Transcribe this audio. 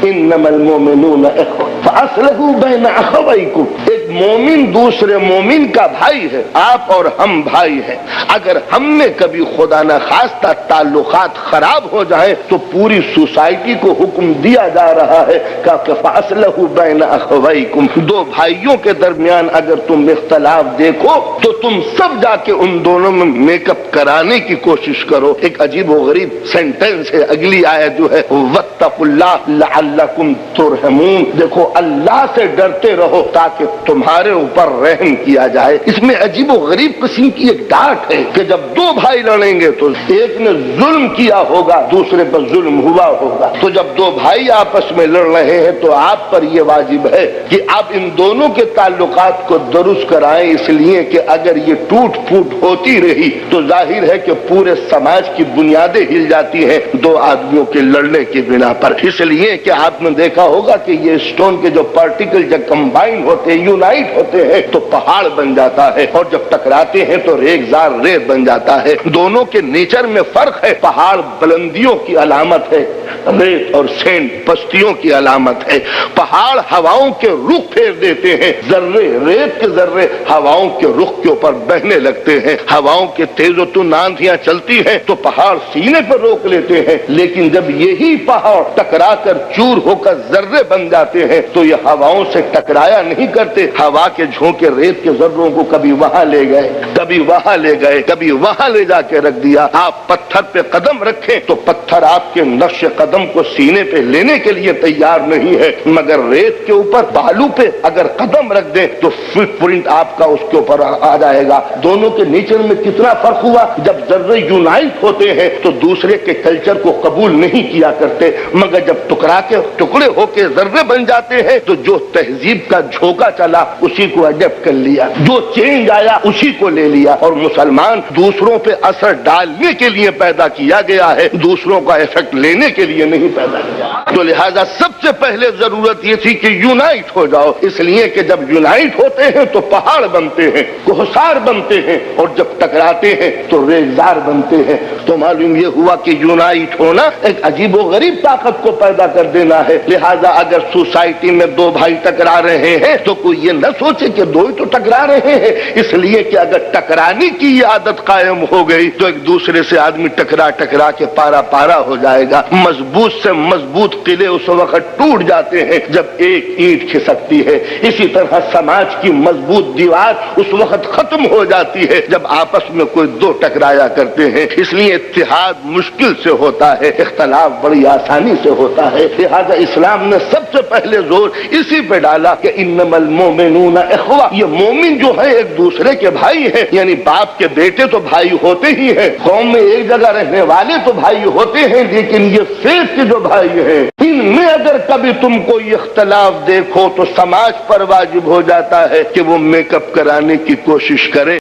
इन्नमल मोमिनूना इख्वा फअस्लिहू ban अखवैकुम। एक मोमिन दूसरे मोमिन का भाई है, आप और हम भाई हैं। अगर हमने कभी खुदा न खास्ता ताल्लुकात खराब हो जाए तो पूरी सोसाइटी को हुक्म दिया जा रहा है कि फअस्लिहू बैन अखवैकुम। दो भाइयों के दरमियान अगर तुम इख्तलाफ देखो तो तुम सब जाके उन दोनों में मेकअप कराने की कोशिश करो। एक अजीब व गरीब सेंटेंस है अगली आयत जो है, वत्तकुल्लाह लअल्लकुम तुरहमून। देखो अल्लाह से डरते रहो ताकि तुम्हारे ऊपर रहम किया जाए। इसमें अजीब व गरीब किस्म की एक डांट है कि जब दो भाई लड़ेंगे तो एक ने जुल्म किया होगा, दूसरे पर जुल्म हुआ होगा। तो जब दो भाई आपस में लड़ रहे हैं तो आप पर यह वाजिब है कि आप इन दोनों के ताल्लुकात को दुरुस्त कराएं, इसलिए कि अगर ये टूट फूट होती रही तो जाहिर है कि पूरे समाज की बुनियादें हिल जाती हैं दो आदमियों के लड़ने की बिना पर। इसलिए कि आपने देखा होगा कि ये स्टोन के जो पार्टिकल जब कंबाइन होते हैं, यूनाइट होते हैं तो पहाड़ बन जाता है, और जब टकराते हैं तो रेगजार रेत बन जाता है। दोनों के नेचर में फर्क है। पहाड़ बुलंदियों की अलामत है, रेत और सैंड पस्तियों की अलामत है। पहाड़ हवाओं के रुख फेर देते हैं, जर्रे रेत के जर्रे हवाओं के रुख के ऊपर बहने लगते हैं। हवाओं के तेज तुन आंधियां चलती हैं तो पहाड़ सीने पर रोक लेते हैं, लेकिन जब यही पहाड़ टकरा कर चूर होकर जर्रे बन जाते हैं तो ये हवाओं से टकराया नहीं करते। हवा के झोंके रेत के जर्रों को कभी वहां ले गए, कभी वहां ले गए, कभी वहां ले जाके रख दिया। आप पत्थर पे कदम रखें तो पत्थर आपके नक्श कदम को सीने पे लेने के लिए तैयार नहीं है, मगर रेत के ऊपर बालू पे अगर कदम रख दे तो फुटप्रिंट आपका उसके ऊपर आ जाएगा। दोनों के नेचर में कितना फर्क हुआ। जब जर्रे यूनाइट होते हैं तो दूसरे के कल्चर को कबूल नहीं किया करते, मगर जब टुकड़ा के टुकड़े होके जर्रे बन जाते हैं तो जो तहजीब का झोंका चला उसी को अडॉप्ट कर लिया, जो चेंज आया उसी को ले लिया। और मुसलमान दूसरों पे असर डालने के लिए पैदा किया गया है, दूसरों का इफेक्ट लेने के लिए नहीं पैदा किया। तो लिहाजा सबसे पहले जरूरत ये थी कि यूनाइट हो जाओ, इसलिए कि जब यूनाइट होते हैं तो पहाड़ बनते हैं, कोहसार बनते हैं, और जब टकराते हैं तो रेगजार बनते हैं। तो मालूम ये हुआ कि यूनाइट होना एक अजीब व गरीब ताकत को पैदा कर देना है। लिहाजा अगर सोसाइटी में दो भाई टकरा रहे हैं तो कोई ये न सोचे कि दो ही तो टकरा रहे हैं, इसलिए कि अगर टकराने की ये आदत कायम हो गई तो एक दूसरे से आदमी टकरा टकरा के पारा पारा हो जाएगा। मजबूत से मजबूत किले उस वक्त टूट जाते हैं जब एक ईंट खिसकती है। इसी तरह समाज की मजबूत दीवार उस वक्त खत्म हो जाती है जब आपस में कोई दो टकराया करते हैं। इसलिए इत्तेहाद मुश्किल से होता है, इख्तलाफ बड़ी आसानी से होता है। लिहाजा इस्लाम ने सबसे पहले जोर इसी पे डाला कि इन्नमल मोमिनूना इख्वा। ये मोमिन जो है एक दूसरे के भाई हैं, यानी बाप के बेटे तो भाई होते ही हैं, कौम में एक जगह रहने वाले तो भाई होते हैं, लेकिन ये फेथ के जो भाई हैं इनमें अगर कभी तुम कोई इख्तलाफ देखो तो समाज पर वाजिब हो जाता है कि वो मेकअप कराने की कोशिश करे।